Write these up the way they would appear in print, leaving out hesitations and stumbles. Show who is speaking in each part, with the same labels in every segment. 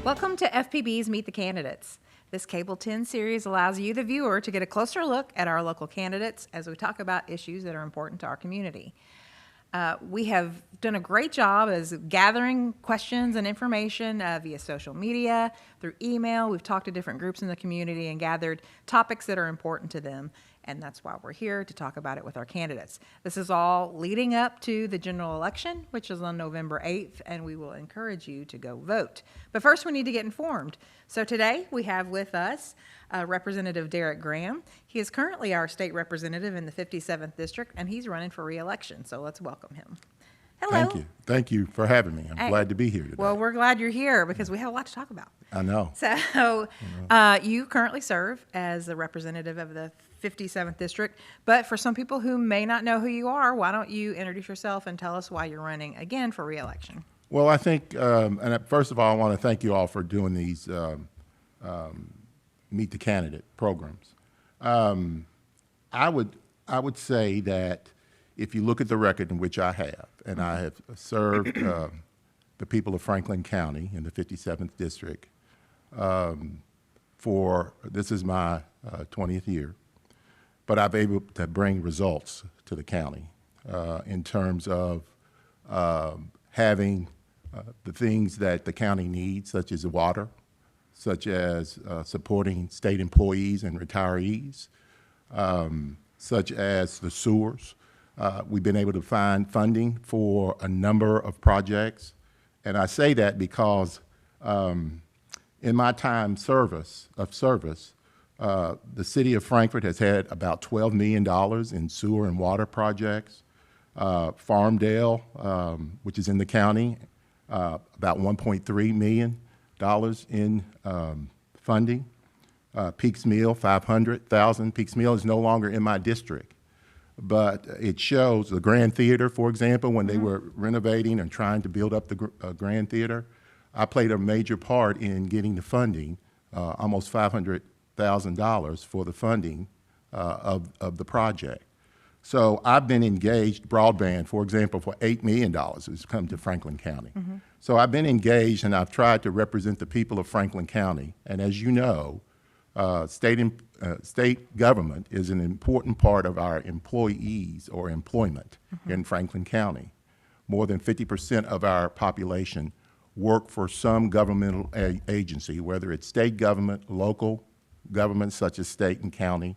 Speaker 1: Welcome to FPB's Meet the Candidates. This Cable 10 series allows you, the viewer, to get a closer look at our local candidates as we talk about issues that are important to our community. We have done a great job as gathering questions and information via social media, through email. We've talked to different groups in the community and gathered topics that are important to them. And that's why we're here to talk about it with our candidates. This is all leading up to the general election, which is on November 8th, and we will encourage you to go vote. But first, we need to get informed. So today, we have with us Representative Derrick Graham. He is currently our state representative in the 57th District, and he's running for re-election. So let's welcome him. Hello.
Speaker 2: Thank you. Thank you for having me. I'm glad to be here today.
Speaker 1: Well, we're glad you're here because we have a lot to talk about.
Speaker 2: I know.
Speaker 1: So you currently serve as the representative of the 57th District, but for some people who may not know who you are, why don't you introduce yourself and tell us why you're running again for re-election?
Speaker 2: Well, I think, first of all, I want to thank you all for doing these Meet the Candidate programs. I would say that if you look at the record in which I have, and I have served the people of Franklin County in the 57th District this is my 20th year, but I've been able to bring results to the county in terms of having the things that the county needs, such as water, such as supporting state employees and retirees, such as the sewers. We've been able to find funding for a number of projects. And I say that because in my time of service, the city of Frankfort has had about $12 million in sewer and water projects. Farmdale, which is in the county, about $1.3 million in funding. Peaks Mill, $500,000. Peaks Mill is no longer in my district, but it shows the Grand Theater, for example, when they were renovating and trying to build up the Grand Theater, I played a major part in getting the funding, almost $500,000 for the funding of the project. So I've been engaged, broadband, for example, for $8 million has come to Franklin County. So I've been engaged and I've tried to represent the people of Franklin County. And as you know, state government is an important part of our employees or employment in Franklin County. More than 50% of our population work for some governmental agency, whether it's state government, local governments such as state and county.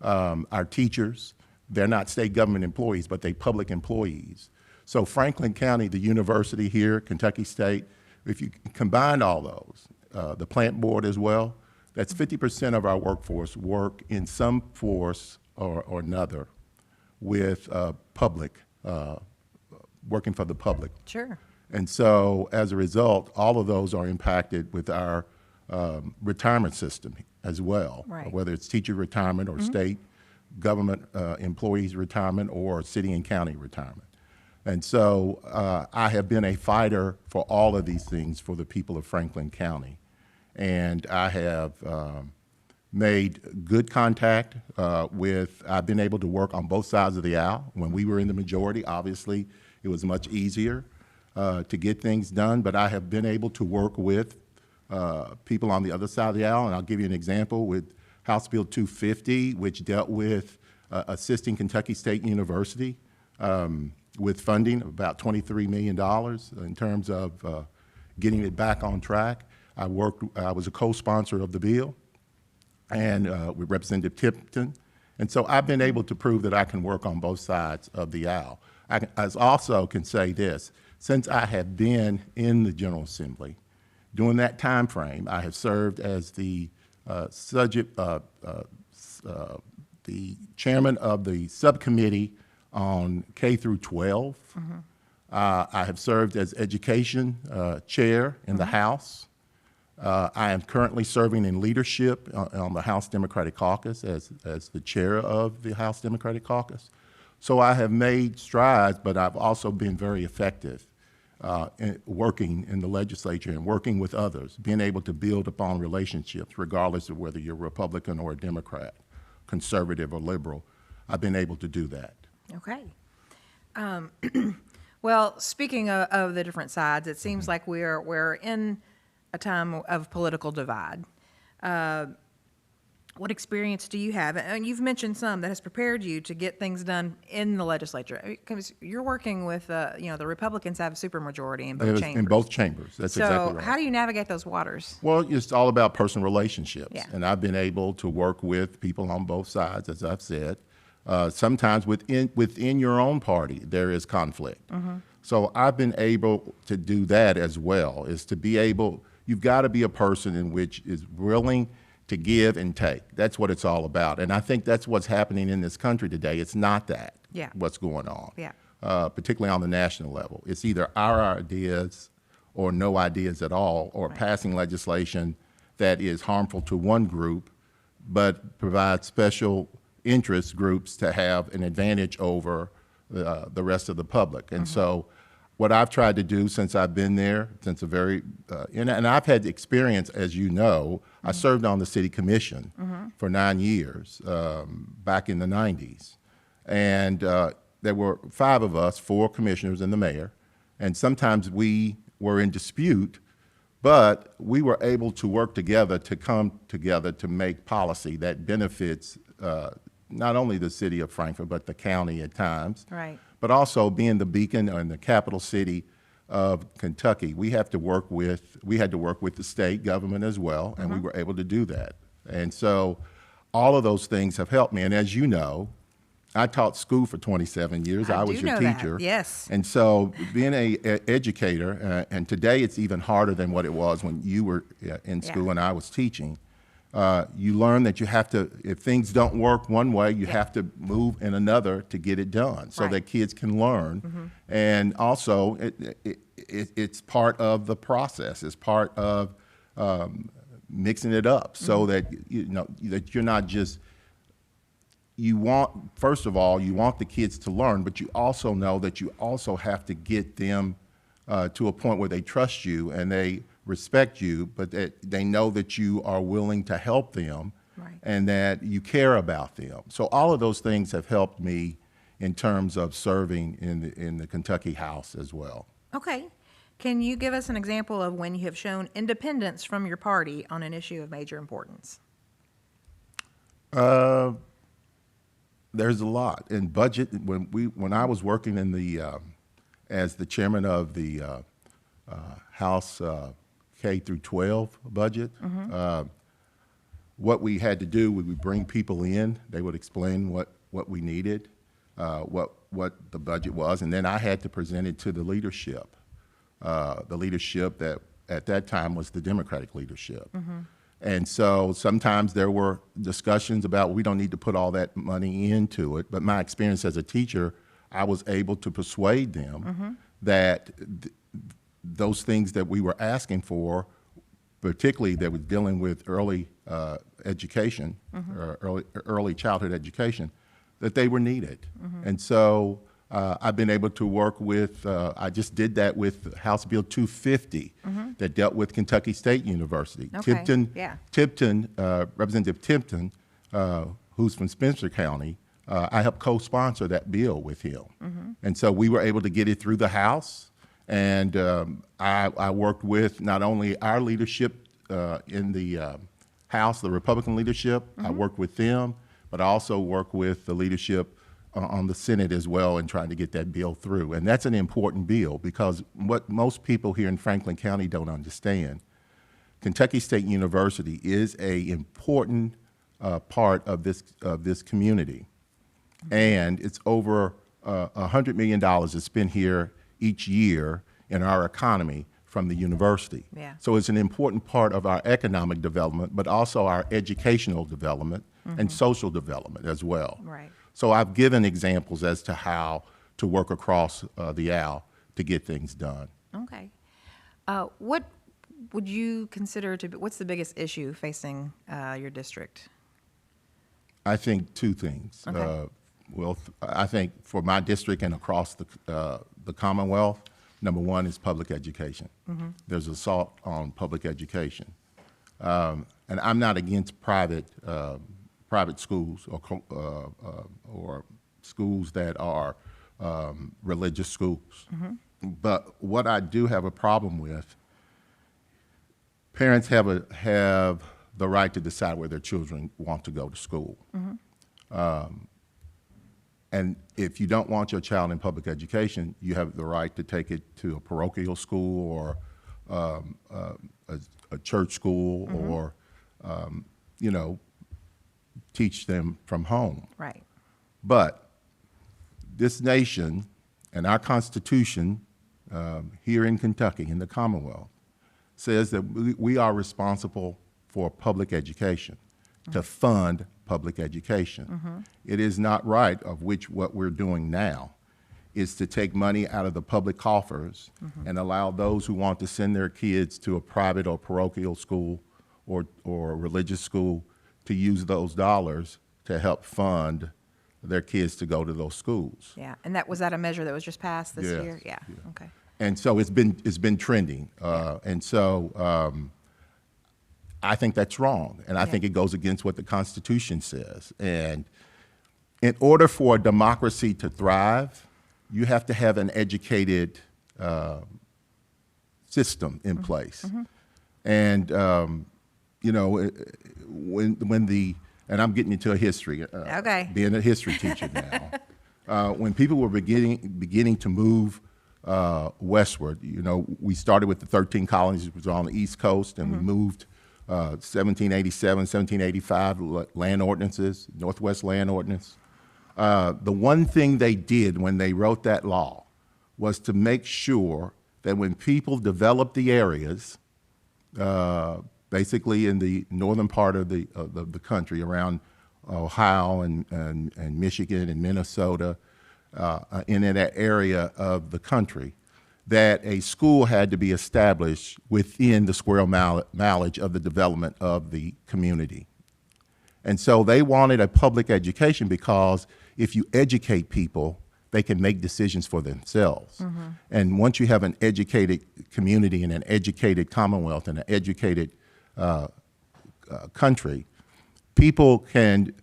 Speaker 2: Our teachers, they're not state government employees, but they're public employees. So Franklin County, the university here, Kentucky State, if you combine all those, the plant board as well, that's 50% of our workforce work in some force or another with public, working for the public.
Speaker 1: Sure.
Speaker 2: And so as a result, all of those are impacted with our retirement system as well,
Speaker 1: Right.
Speaker 2: Whether it's teacher retirement or state government employees retirement or city and county retirement. And so I have been a fighter for all of these things for the people of Franklin County. And I have made good contact I've been able to work on both sides of the aisle. When we were in the majority, obviously, it was much easier to get things done, but I have been able to work with people on the other side of the aisle, and I'll give you an example with House Bill 250, which dealt with assisting Kentucky State University with funding of about $23 million in terms of getting it back on track. I was a co-sponsor of the bill, and with Representative Tipton, and so I've been able to prove that I can work on both sides of the aisle. I also can say this, since I have been in the General Assembly, during that time frame, I have served as the chairman of the subcommittee on K through 12. I have served as education chair in the House. I am currently serving in leadership on the House Democratic Caucus as the chair of the House Democratic Caucus. So I have made strides, but I've also been very effective in working in the legislature and working with others, being able to build upon relationships, regardless of whether you're Republican or a Democrat, conservative or liberal. I've been able to do that.
Speaker 1: Okay. Well, speaking of the different sides, it seems like we're in a time of political divide. What experience do you have? And you've mentioned some that has prepared you to get things done in the legislature. Because you're working with, the Republicans have a supermajority in both chambers.
Speaker 2: In both chambers. That's
Speaker 1: So
Speaker 2: exactly right.
Speaker 1: how do you navigate those waters?
Speaker 2: Well, it's all about personal relationships.
Speaker 1: Yeah.
Speaker 2: And I've been able to work with people on both sides, as I've said. Sometimes within your own party, there is conflict. So I've been able to do that as well, is to be able, you've got to be a person in which is willing to give and take. That's what it's all about. And I think that's what's happening in this country today. It's not that,
Speaker 1: Yeah.
Speaker 2: what's going on,
Speaker 1: Yeah.
Speaker 2: Particularly on the national level. It's either our ideas or no ideas at all, or passing legislation that is harmful to one group but provides special interest groups to have an advantage over the rest of the public. And so what I've tried to do since I've been there, since a very, and I've had experience, as you know, I served on the city commission for 9 years back in the 90s. And there were 5 of us, 4 commissioners and the mayor, and sometimes we were in dispute, but we were able to work together to come together to make policy that benefits not only the city of Frankfort, but the county at times.
Speaker 1: Right.
Speaker 2: But also being the beacon and the capital city of Kentucky, we had to work with the state government as well, and we were able to do that. And so all of those things have helped me. And as you know, I taught school for 27 years. I was
Speaker 1: do
Speaker 2: your
Speaker 1: know that,
Speaker 2: teacher.
Speaker 1: yes.
Speaker 2: And so being an educator, and today it's even harder than what it was when you were in school
Speaker 1: Yeah.
Speaker 2: and I was teaching. You learn that you have to, if things don't work one way, you have to move in another to get it done so
Speaker 1: Right.
Speaker 2: that kids can learn. And also, it's part of the process. It's part of mixing it up so that, that you're not just, first of all, you want the kids to learn, but you also know that you also have to get them to a point where they trust you and they respect you, but that they know that you are willing to help them.
Speaker 1: Right.
Speaker 2: And that you care about them. So all of those things have helped me in terms of serving in the Kentucky House as well.
Speaker 1: Okay. Can you give us an example of when you have shown independence from your party on an issue of major importance?
Speaker 2: There's a lot in budget. When I was working in the as the chairman of the House K through 12 budget, what we had to do, we would bring people in. They would explain what we needed, what the budget was, and then I had to present it to the leadership. The leadership that at that time was the Democratic leadership. And so sometimes there were discussions about we don't need to put all that money into it. But my experience as a teacher, I was able to persuade them that those things that we were asking for, particularly that was dealing with early education, or early childhood education, that they were needed. And so I've been able to work with, I just did that with House Bill 250 that dealt with Kentucky State University.
Speaker 1: Okay,
Speaker 2: Tipton, Representative Tipton, who's from Spencer County, I helped co-sponsor that bill with him. And so we were able to get it through the House. And I worked with not only our leadership in the House, the Republican leadership, I worked with them, but I also worked with the leadership on the Senate as well in trying to get that bill through. And that's an important bill because what most people here in Franklin County don't understand, Kentucky State University is an important part of this community. And it's over $100 million is spent here each year in our economy from the university.
Speaker 1: Yeah.
Speaker 2: So it's an important part of our economic development, but also our educational development and social development as well.
Speaker 1: Right.
Speaker 2: So I've given examples as to how to work across the aisle to get things done.
Speaker 1: Okay. What would you consider to be, what's the biggest issue facing your district?
Speaker 2: I think 2 things.
Speaker 1: Okay.
Speaker 2: I think for my district and across the Commonwealth, number 1 is public education. There's assault on public education. And I'm not against private schools or schools that are religious schools. But what I do have a problem with, parents have the right to decide where their children want to go to school. And if you don't want your child in public education, you have the right to take it to a parochial school or a church school or, you know, teach them from home.
Speaker 1: Right.
Speaker 2: But this nation and our Constitution here in Kentucky, in the Commonwealth, says that we are responsible for public education, to fund public education. It is not right, of which what we're doing now is to take money out of the public coffers and allow those who want to send their kids to a private or parochial school or religious school to use those dollars to help fund their kids to go to those schools.
Speaker 1: Yeah, and was that a measure that was just passed this
Speaker 2: Yes,
Speaker 1: year? Yeah.
Speaker 2: yeah.
Speaker 1: Okay.
Speaker 2: And so it's been trending, and so I think that's wrong, and I think it goes against what the Constitution says. And in order for a democracy to thrive, you have to have an educated system in place. And you know, and I'm getting into a history.
Speaker 1: Okay.
Speaker 2: Being a history teacher now, when people were beginning to move westward, you know, we started with the 13 colonies, which was on the East Coast, and we moved 1787, 1785 land ordinances, Northwest Land Ordinance. The one thing they did when they wrote that law was to make sure that when people developed the areas, basically in the northern part of the country around Ohio and Michigan and Minnesota, in that area of the country, that a school had to be established within the square mileage of the development of the community. And so they wanted a public education because if you educate people, they can make decisions for themselves. And once you have an educated community and an educated commonwealth and an educated country, people can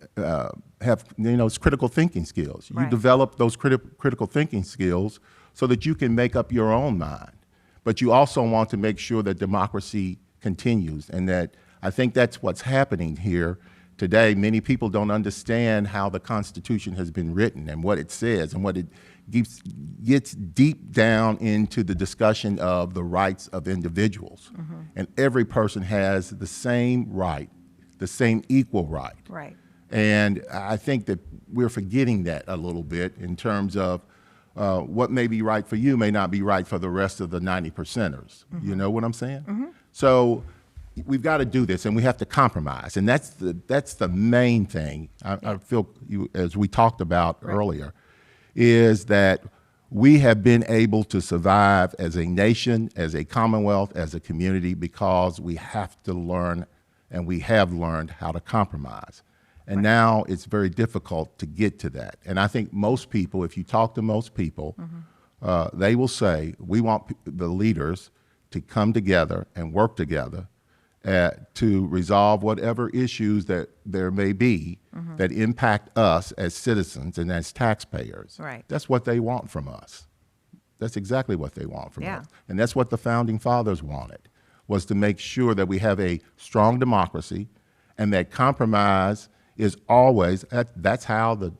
Speaker 2: have, you know, it's critical thinking skills. You
Speaker 1: Right.
Speaker 2: develop those critical thinking skills so that you can make up your own mind. But you also want to make sure that democracy continues, and that I think that's what's happening here today. Many people don't understand how the Constitution has been written and what it says and what it gets deep down into the discussion of the rights of individuals. And every person has the same right, the same equal right.
Speaker 1: Right.
Speaker 2: And I think that we're forgetting that a little bit in terms of what may be right for you may not be right for the rest of the 90%ers. You know what I'm saying? So we've got to do this, and we have to compromise. And that's the main thing, I feel, as we talked about earlier, is that we have been able to survive as a nation, as a commonwealth, as a community, because we have to learn, and we have learned how to compromise. And now it's very difficult to get to that. And I think most people, if you talk to most people, they will say, we want the leaders to come together and work together to resolve whatever issues that there may be that impact us as citizens and as taxpayers.
Speaker 1: Right.
Speaker 2: That's what they want from us. That's exactly what they want from
Speaker 1: Yeah.
Speaker 2: us. And that's what the founding fathers wanted, was to make sure that we have a strong democracy and that compromise is always, that's how the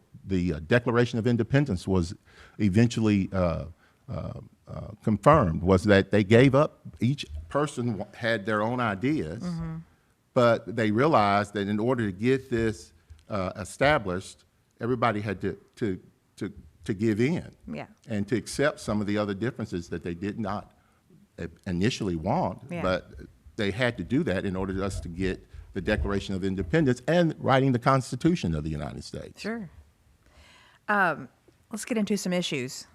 Speaker 2: Declaration of Independence was eventually confirmed, was that they gave up, each person had their own ideas, but they realized that in order to get this established, everybody had to give in
Speaker 1: Yeah.
Speaker 2: and to accept some of the other differences that they did not initially want,
Speaker 1: Yeah.
Speaker 2: but they had to do that in order for us to get the Declaration of Independence and writing the Constitution of the United States.
Speaker 1: Sure. Let's get into some issues.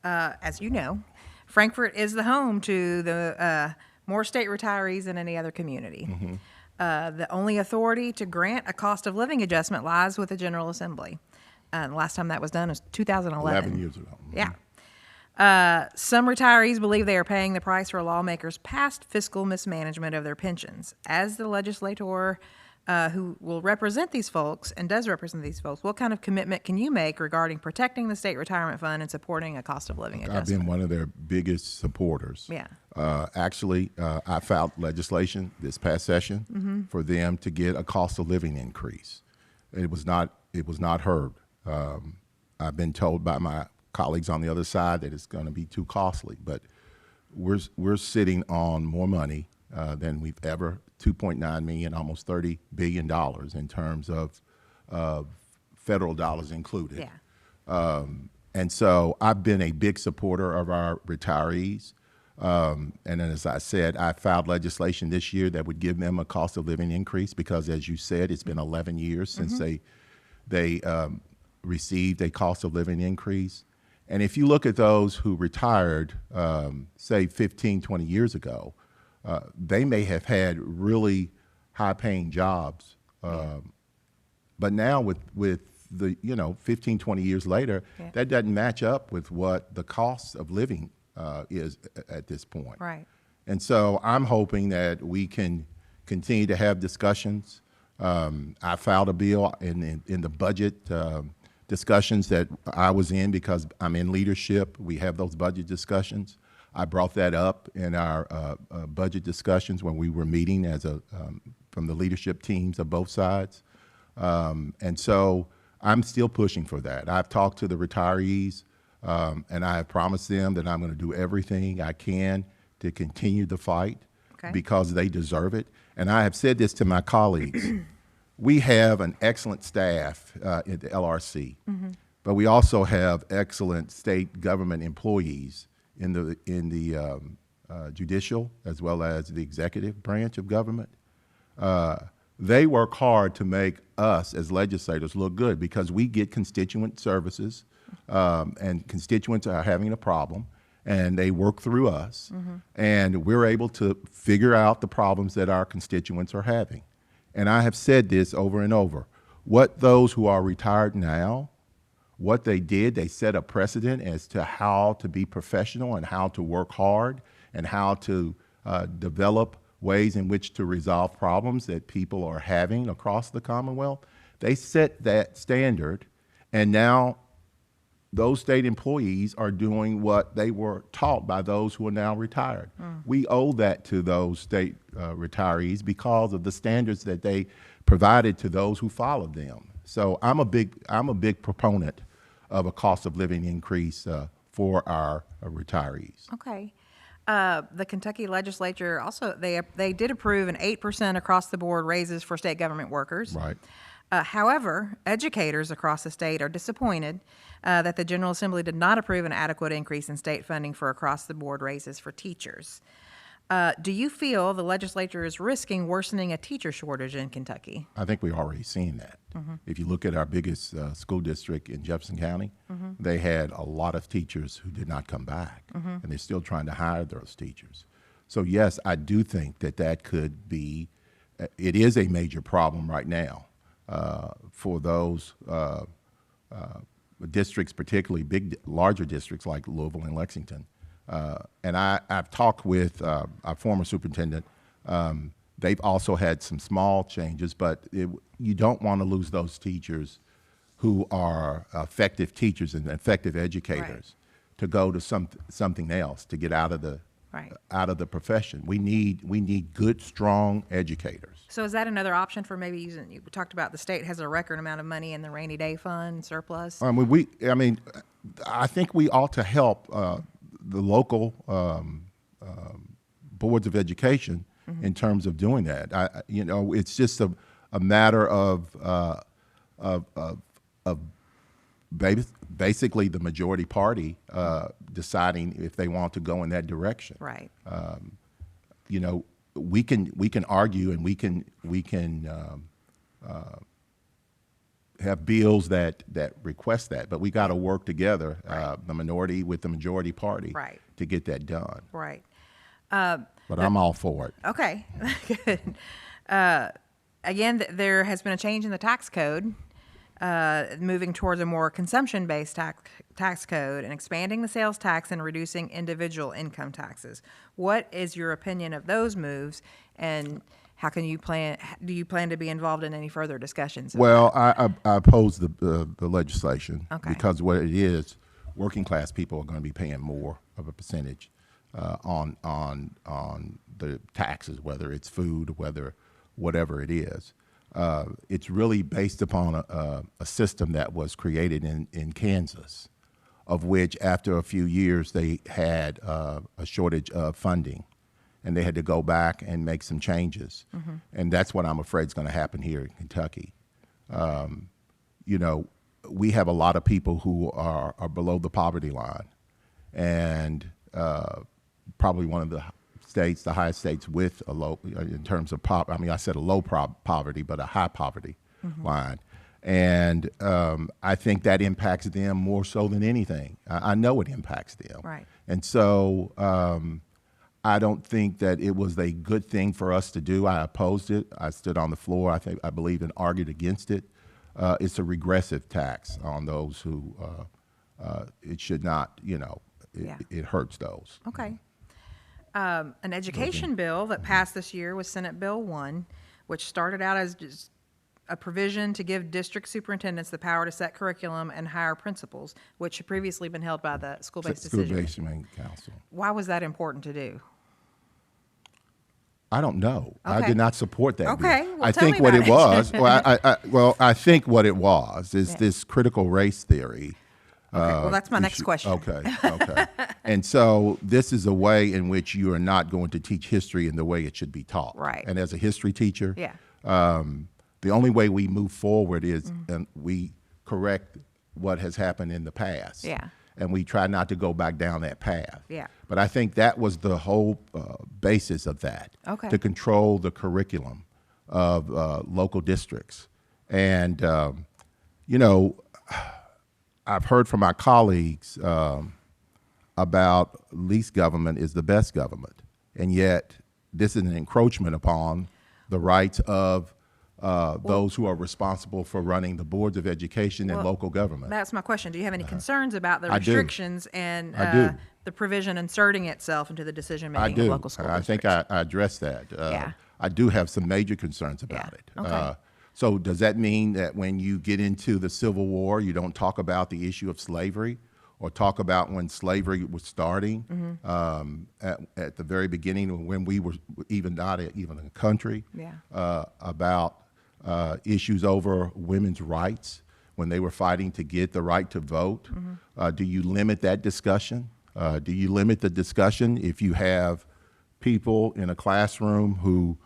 Speaker 1: As you know, Frankfort is the home to the more state retirees than any other community. The only authority to grant a cost of living adjustment lies with the General Assembly. The last time that was done was 2011.
Speaker 2: 11 years ago.
Speaker 1: Yeah. Some retirees believe they are paying the price for lawmakers' past fiscal mismanagement of their pensions. As the legislator who will represent these folks and does represent these folks, what kind of commitment can you make regarding protecting the state retirement fund and supporting a cost of living adjustment?
Speaker 2: I've been one of their biggest supporters.
Speaker 1: Yeah.
Speaker 2: Actually, I filed legislation this past session for them to get a cost of living increase. It was not heard. I've been told by my colleagues on the other side that it's going to be too costly, but we're sitting on more money than we've ever, 2.9 million, almost $30 billion in terms of federal dollars included.
Speaker 1: Yeah.
Speaker 2: And so I've been a big supporter of our retirees. And then, as I said, I filed legislation this year that would give them a cost of living increase because, as you said, it's been 11 years since they received a cost of living increase. And if you look at those who retired, say 15, 20 years ago, they may have had really high-paying jobs. But now with the, 15, 20 years later, that doesn't match up with what the cost of living is at this point.
Speaker 1: Right.
Speaker 2: And so I'm hoping that we can continue to have discussions. I filed a bill in the budget discussions that I was in because I'm in leadership. We have those budget discussions. I brought that up in our budget discussions when we were meeting from the leadership teams of both sides. And so I'm still pushing for that. I've talked to the retirees, and I have promised them that I'm going to do everything I can to continue the fight because they deserve it. And I have said this to my colleagues. We have an excellent staff at the LRC, but we also have excellent state government employees in the judicial as well as the executive branch of government. They work hard to make us as legislators look good because we get constituent services and constituents are having a problem and they work through us and we're able to figure out the problems that our constituents are having. And I have said this over and over. What those who are retired now, what they did, they set a precedent as to how to be professional and how to work hard and how to develop ways in which to resolve problems that people are having across the Commonwealth. They set that standard, and now those state employees are doing what they were taught by those who are now retired. We owe that to those state retirees because of the standards that they provided to those who followed them. So I'm a big proponent of a cost of living increase for our retirees.
Speaker 1: Okay. The Kentucky Legislature also, they did approve an 8% across the board raises for state government workers.
Speaker 2: Right.
Speaker 1: However, educators across the state are disappointed that the General Assembly did not approve an adequate increase in state funding for across-the-board raises for teachers. Do you feel the legislature is risking worsening a teacher shortage in Kentucky?
Speaker 2: I think we've already seen that. If you look at our biggest school district in Jefferson County, they had a lot of teachers who did not come back, and they're still trying to hire those teachers. So yes, I do think that could be, it is a major problem right now for those districts, particularly larger districts like Louisville and Lexington. And I've talked with our former superintendent. They've also had some small changes, but you don't want to lose those teachers who are effective teachers and effective educators to go to something else, to get out of the profession. We need good, strong educators.
Speaker 1: So is that another option for maybe using, you talked about the state has a record amount of money in the rainy day fund surplus?
Speaker 2: I think we ought to help the local boards of education in terms of doing that. It's just a matter of basically the majority party deciding if they want to go in that direction.
Speaker 1: Right.
Speaker 2: We can argue and we can have bills that request that, but we got to work together, the minority with the majority party, to get that done.
Speaker 1: Right.
Speaker 2: But I'm all for it.
Speaker 1: Okay, good. Again, there has been a change in the tax code, moving towards a more consumption-based tax code and expanding the sales tax and reducing individual income taxes. What is your opinion of those moves, and How can you plan? Do you plan to be involved in any further discussions? of
Speaker 2: Well,
Speaker 1: that?
Speaker 2: I oppose the legislation
Speaker 1: Okay.
Speaker 2: because what it is, working class people are going to be paying more of a percentage on the taxes, whether it's food, whatever it is. It's really based upon a system that was created in Kansas, of which after a few years they had a shortage of funding, and they had to go back and make some changes. And that's what I'm afraid is going to happen here in Kentucky. You know, we have a lot of people who are below the poverty line, and probably one of the states, the highest states with a low, in terms of I mean, I said a low poverty, but a high poverty line. And I think that impacts them more so than anything. I know it impacts them.
Speaker 1: Right.
Speaker 2: And so I don't think that it was a good thing for us to do. I opposed it. I stood on the floor. I believed and argued against it. It's a regressive tax on those who it should not, you know, it hurts those.
Speaker 1: Okay. An education bill that passed this year was Senate Bill 1, which started out as just a provision to give district superintendents the power to set curriculum and hire principals, which had previously been held by the school-based decision.
Speaker 2: School-based council.
Speaker 1: Why was that important to do?
Speaker 2: I don't know.
Speaker 1: Okay.
Speaker 2: I did not support that.
Speaker 1: Okay,
Speaker 2: bill.
Speaker 1: well,
Speaker 2: I
Speaker 1: tell
Speaker 2: think
Speaker 1: me
Speaker 2: what
Speaker 1: about
Speaker 2: it
Speaker 1: it.
Speaker 2: was. I think what it was is
Speaker 1: Yeah.
Speaker 2: this critical race theory.
Speaker 1: Okay, well, that's my next question.
Speaker 2: Okay. And so this is a way in which you are not going to teach history in the way it should be taught.
Speaker 1: Right.
Speaker 2: And as a history teacher,
Speaker 1: Yeah.
Speaker 2: The only way we move forward is and we correct what has happened in the past.
Speaker 1: Yeah.
Speaker 2: And we try not to go back down that path.
Speaker 1: Yeah.
Speaker 2: But I think that was the whole basis of that.
Speaker 1: Okay.
Speaker 2: To control the curriculum of local districts. And, you know, I've heard from my colleagues about least government is the best government. And yet this is an encroachment upon the rights of those who are responsible for running the boards of education and
Speaker 1: Well,
Speaker 2: local government.
Speaker 1: That's my question. Do you have any concerns about the
Speaker 2: I do.
Speaker 1: restrictions and
Speaker 2: I do.
Speaker 1: the provision inserting itself into the
Speaker 2: I
Speaker 1: decision-making of
Speaker 2: do.
Speaker 1: local school
Speaker 2: I think
Speaker 1: districts?
Speaker 2: I addressed that.
Speaker 1: Yeah.
Speaker 2: I do have some major concerns about
Speaker 1: Yeah.
Speaker 2: it.
Speaker 1: Okay.
Speaker 2: So does that mean that when you get into the Civil War, you don't talk about the issue of slavery or talk about when slavery was starting at the very beginning when we were even not even a country,
Speaker 1: Yeah.
Speaker 2: about issues over women's rights when they were fighting to get the right to vote? Do you limit that discussion? Do you limit the discussion if you have people in a classroom who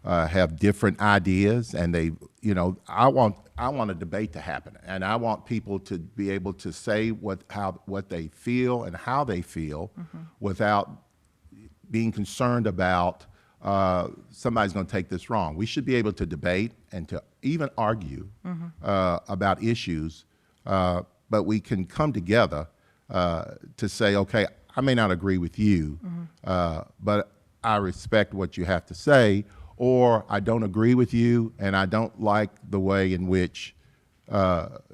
Speaker 2: have different ideas and they, you know, I want a debate to happen, and I want people to be able to say what they feel and how they feel without being concerned about somebody's going to take this wrong. We should be able to debate and to even argue about issues, but we can come together to say, okay, I may not agree with you, but I respect what you have to say, or I don't agree with you and I don't like the way in which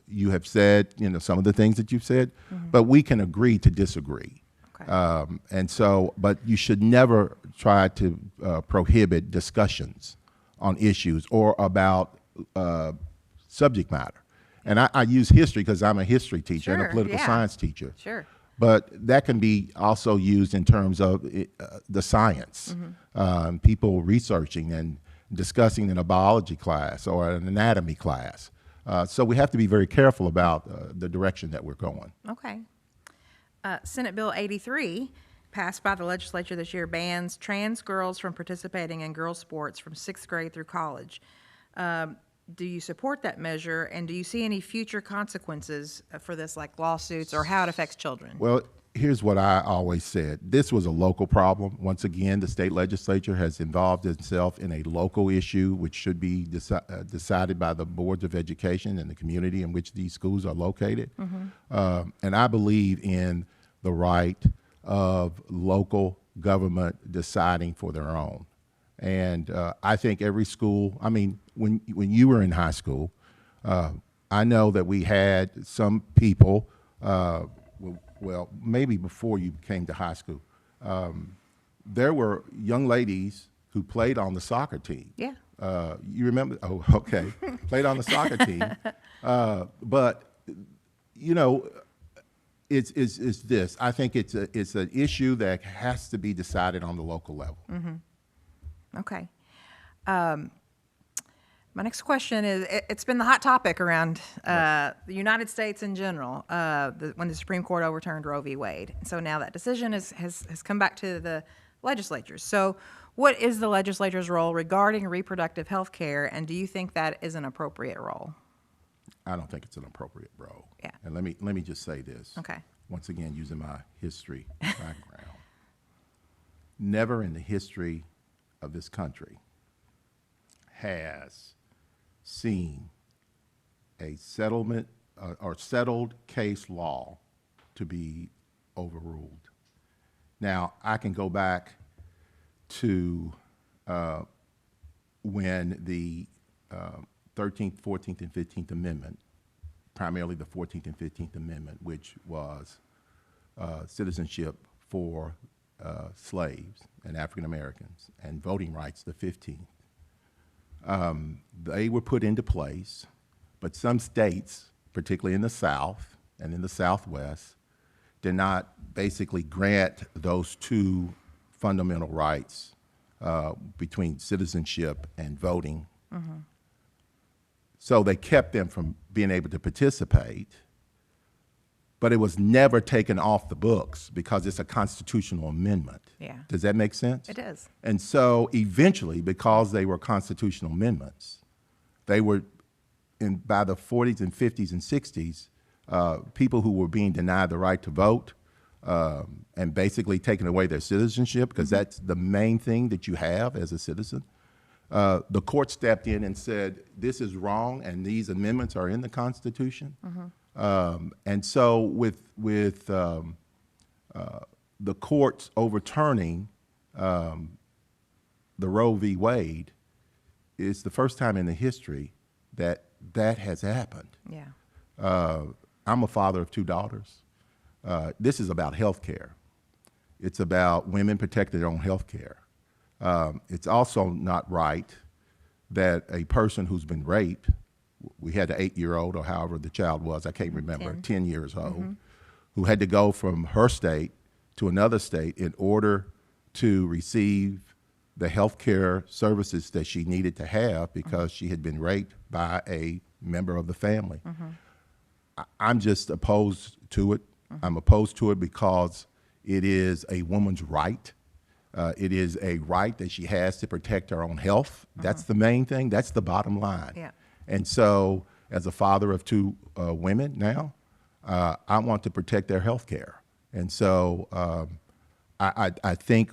Speaker 2: you have said, you know, some of the things that you've said, but we can agree to disagree.
Speaker 1: Okay.
Speaker 2: And so, but you should never try to prohibit discussions on issues or about subject matter. And I use history because I'm a history teacher and a
Speaker 1: Sure,
Speaker 2: political
Speaker 1: yeah.
Speaker 2: science teacher.
Speaker 1: Sure.
Speaker 2: But that can be also used in terms of the science. People researching and discussing in a biology class or an anatomy class. So we have to be very careful about the direction that we're going.
Speaker 1: Okay. Senate Bill 83, passed by the legislature this year, bans trans girls from participating in girls' sports from 6th grade through college. Do you support that measure, and do you see any future consequences for this, like lawsuits or how it affects children?
Speaker 2: Well, here's what I always said. This was a local problem. Once again, the state legislature has involved itself in a local issue which should be decided by the boards of education and the community in which these schools are located. And I believe in the right of local government deciding for their own. And I think every school, I mean, when you were in high school, I know that we had some people, well, maybe before you came to high school, there were young ladies who played on the soccer team.
Speaker 1: Yeah.
Speaker 2: You remember? Oh, okay. Played on the soccer team. But, you know, it's this. I think it's an issue that has to be decided on the local level.
Speaker 1: Okay. My next question is, it's been the hot topic around the United States in general when the Supreme Court overturned Roe v. Wade. So now that decision has come back to the legislature. So what is the legislature's role regarding reproductive health care, and do you think that is an appropriate role?
Speaker 2: I don't think it's an appropriate role.
Speaker 1: Yeah.
Speaker 2: And let me just say this.
Speaker 1: Okay.
Speaker 2: Once again, using my history background. Never in the history of this country has seen a settlement or settled case law to be overruled. Now, I can go back to when the 13th, 14th, and 15th Amendment, primarily the 14th and 15th Amendment, which was citizenship for slaves and African Americans, and voting rights, the 15th. They were put into place, but some states, particularly in the South and in the Southwest, did not basically grant those two fundamental rights between citizenship and voting. So they kept them from being able to participate, but it was never taken off the books because it's a constitutional amendment.
Speaker 1: Yeah.
Speaker 2: Does that make sense?
Speaker 1: It does.
Speaker 2: And so eventually, because they were constitutional amendments, they were, by the 40s and 50s and 60s, people who were being denied the right to vote and basically taking away their citizenship, because that's the main thing that you have as a citizen. The court stepped in and said, this is wrong, and these amendments are in the Constitution. And so with the courts overturning the Roe v. Wade, it's the first time in the history that that has happened.
Speaker 1: Yeah.
Speaker 2: I'm a father of two daughters. This is about health care. It's about women protecting their own health care. It's also not right that a person who's been raped, we had an 8-year-old or however the child was, I can't remember, 10 years old, who had to go from her state to another state in order to receive the health care services that she needed to have because she had been raped by a member of the family. I'm just opposed to it. I'm opposed to it because it is a woman's right. It is a right that she has to protect her own health. That's the main thing. That's the bottom line.
Speaker 1: Yeah.
Speaker 2: And so as a father of two women now, I want to protect their health care. And so I think,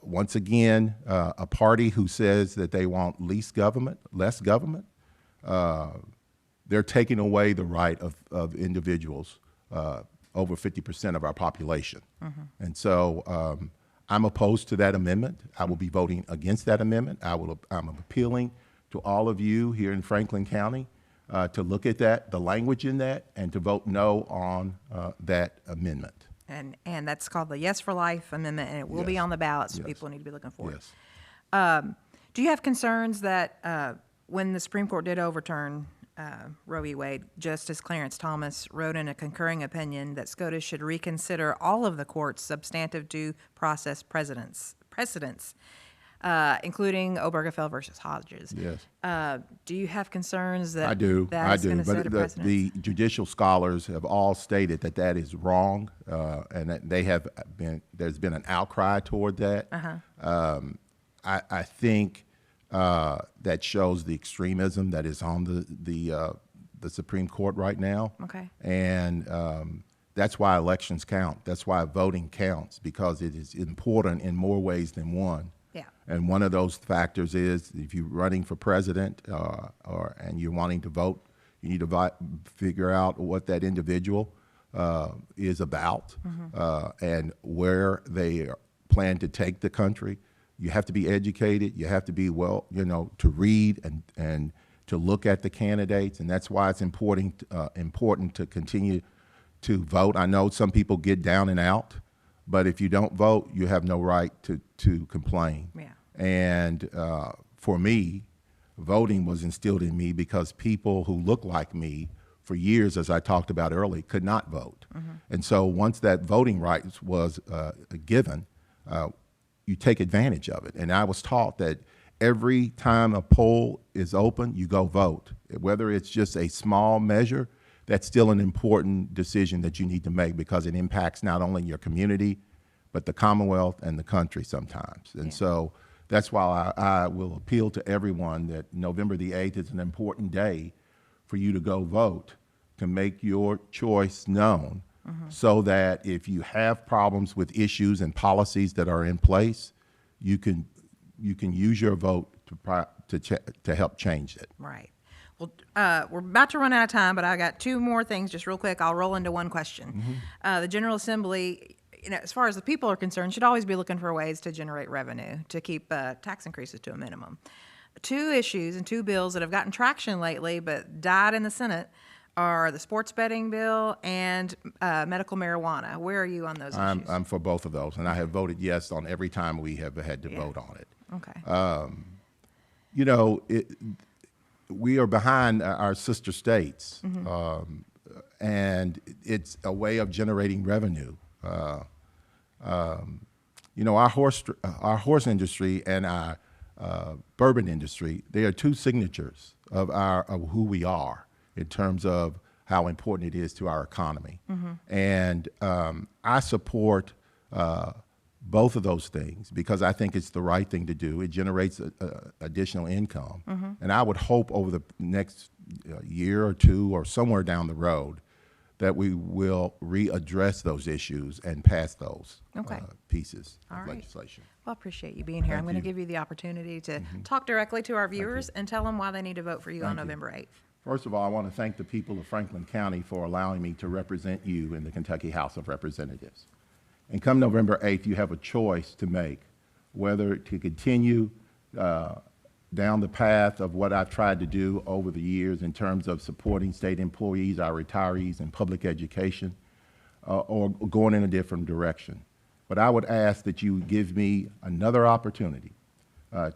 Speaker 2: once again, a party who says that they want less government, they're taking away the right of individuals, over 50% of our population. And so I'm opposed to that amendment. I will be voting against that amendment. I'm appealing to all of you here in Franklin County to look at that, the language in that, and to vote no on that amendment.
Speaker 1: And that's called the Yes for Life Amendment, and it will be
Speaker 2: Yes.
Speaker 1: on the ballot, so
Speaker 2: Yes.
Speaker 1: people need to be looking for it.
Speaker 2: Yes.
Speaker 1: Do you have concerns that when the Supreme Court did overturn Roe v. Wade, Justice Clarence Thomas wrote in a concurring opinion that SCOTUS should reconsider all of the court's substantive due process precedents, including Obergefell versus Hodges?
Speaker 2: Yes.
Speaker 1: Do you have concerns that
Speaker 2: I do.
Speaker 1: that's going to set a
Speaker 2: But
Speaker 1: precedent?
Speaker 2: the judicial scholars have all stated that that is wrong, and that there's been an outcry toward that. I think that shows the extremism that is on the Supreme Court right now.
Speaker 1: Okay.
Speaker 2: And that's why elections count. That's why voting counts, because it is important in more ways than one.
Speaker 1: Yeah.
Speaker 2: And one of those factors is if you're running for president and you're wanting to vote, you need to figure out what that individual is about and where they plan to take the country. You have to be educated. You have to be to read and to look at the candidates, and that's why it's important to continue to vote. I know some people get down and out, but if you don't vote, you have no right to complain.
Speaker 1: Yeah.
Speaker 2: And for me, voting was instilled in me because people who look like me for years, as I talked about earlier, could not vote. And so once that voting rights was given, you take advantage of it. And I was taught that every time a poll is open, you go vote. Whether it's just a small measure, that's still an important decision that you need to make because it impacts not only your community, but the Commonwealth and the country sometimes. And so that's why I will appeal to everyone that November the 8th is an important day for you to go vote, to make your choice known, so that if you have problems with issues and policies that are in place, you can use your vote to help change it.
Speaker 1: Right. Well, we're about to run out of time, but I got two more things just real quick. I'll roll into one question. The General Assembly, as far as the people are concerned, should always be looking for ways to generate revenue to keep tax increases to a minimum. Two issues and two bills that have gotten traction lately but died in the Senate are the sports betting bill and medical marijuana. Where are you on those issues?
Speaker 2: I'm for both of those, and I have voted yes on every time we have had to vote on it.
Speaker 1: Okay.
Speaker 2: You know, we are behind our sister states, and it's a way of generating revenue. You know, our horse industry and our bourbon industry, they are two signatures of who we are in terms of how important it is to our economy. And I support both of those things because I think it's the right thing to do. It generates additional income. And I would hope over the next year or two or somewhere down the road that we will readdress those issues and pass those pieces of legislation.
Speaker 1: Well, I appreciate you being here. I'm going to give you the opportunity to talk directly to our viewers and tell them why they need to vote for you on November 8th.
Speaker 2: First of all, I want to thank the people of Franklin County for allowing me to represent you in the Kentucky House of Representatives. And come November 8th, you have a choice to make, whether to continue down the path of what I've tried to do over the years in terms of supporting state employees, our retirees, and public education, or going in a different direction. But I would ask that you give me another opportunity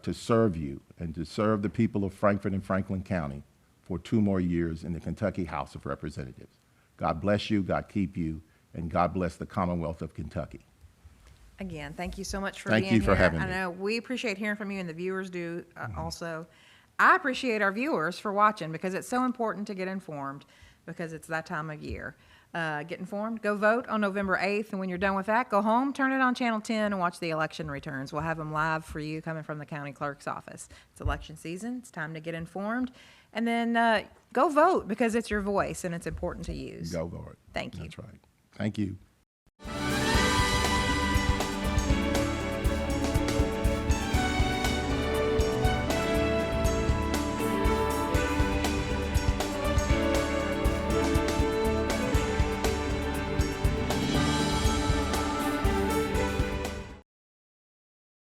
Speaker 2: to serve you and to serve the people of Frankfort and Franklin County for 2 more years in the Kentucky House of Representatives. God bless you, God keep you, and God bless the Commonwealth of Kentucky.
Speaker 1: Again, thank you so much for
Speaker 2: Thank
Speaker 1: being
Speaker 2: you for
Speaker 1: here.
Speaker 2: having me.
Speaker 1: I know we appreciate hearing from you, and the viewers do also. I appreciate our viewers for watching because it's so important to get informed because it's that time of year. Get informed, go vote on November 8th, and when you're done with that, go home, turn it on Channel 10, and watch the election returns. We'll have them live for you coming from the county clerk's office. It's election season. It's time to get informed. And then go vote because it's your voice, and it's important to use.
Speaker 2: Go for it.
Speaker 1: Thank you.
Speaker 2: That's right. Thank you.